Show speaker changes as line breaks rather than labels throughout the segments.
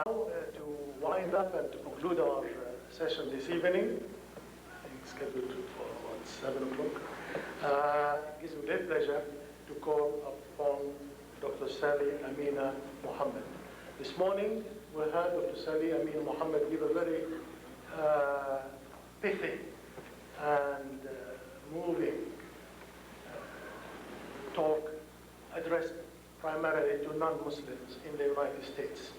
To wind up and to conclude our session this evening, I think scheduled for about 7 o'clock, it gives me great pleasure to call upon Dr. SaLee Amina Mohammed. This morning we heard Dr. SaLee Amina Mohammed give a very pithy and moving talk addressed primarily to non-Muslims in the United States.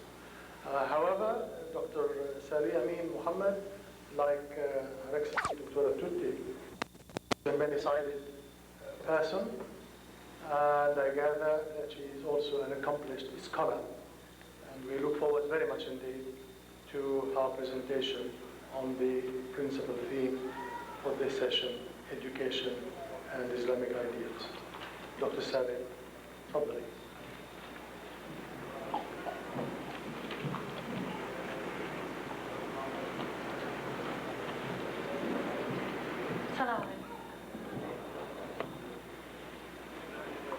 However, Dr. SaLee Amina Mohammed, like Her Excellency Dr. Tutti, is a many-sided person, and I gather that she is also an accomplished scholar. And we look forward very much indeed to her presentation on the principal theme for this session, education and Islamic ideals. Dr. SaLee, تفضلي.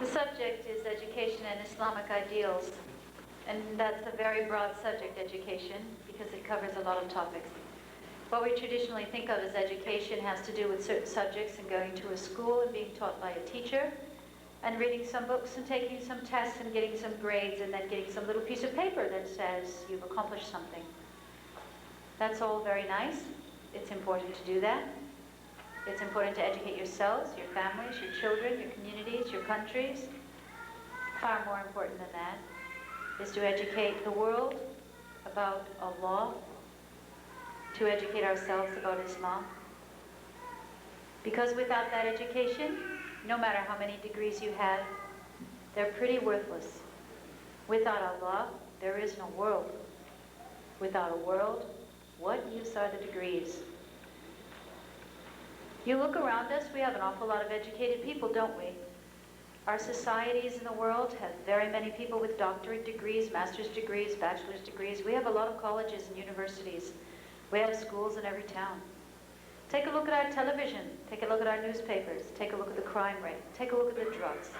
The subject is education and Islamic ideals, and that's a very broad subject, education, because it covers a lot of topics. What we traditionally think of as education has to do with certain subjects and going to a school and being taught by a teacher, and reading some books and taking some tests and getting some grades and then getting some little piece of paper that says you've accomplished something. That's all very nice. It's important to do that. It's important to educate yourselves, your families, your children, your communities, your countries. Far more important than that is to educate the world about Allah, to educate ourselves about Islam. Because without that education, no matter how many degrees you have, they're pretty worthless. Without Allah, there is no world. Without a world, what use are the degrees? You look around us, we have an awful lot of educated people, don't we? Our societies in the world have very many people with doctorate degrees, master's degrees, bachelor's degrees. We have a lot of colleges and universities. We have schools in every town. Take a look at our television. Take a look at our newspapers. Take a look at the crime rate. Take a look at the drugs.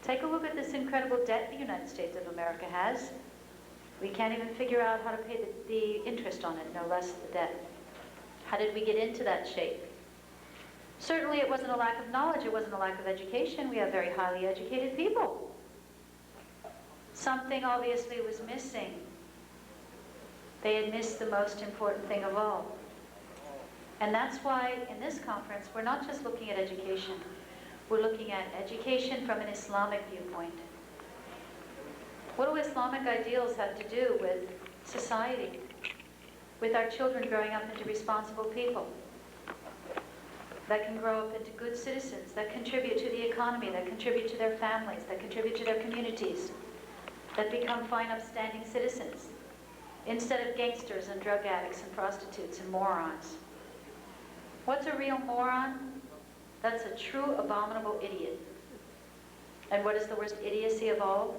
Take a look at this incredible debt the United States of America has. We can't even figure out how to pay the interest on it, no less the debt. How did we get into that shape? Certainly it wasn't a lack of knowledge, it wasn't a lack of education. We have very highly educated people. Something obviously was missing. They had missed the most important thing of all. And that's why in this conference, we're not just looking at education. We're looking at education from an Islamic viewpoint. What do Islamic ideals have to do with society, with our children growing up into responsible people that can grow up into good citizens, that contribute to the economy, that contribute to their families, that contribute to their communities, that become fine, upstanding citizens, instead of gangsters and drug addicts and prostitutes and morons? What's a real moron? That's a true abominable idiot. And what is the worst idiocy of all?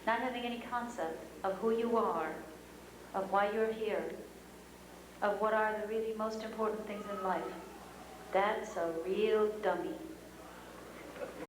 Not having any concept of who you are, of why you're here, of what are the really most important things in life. That's a real dummy.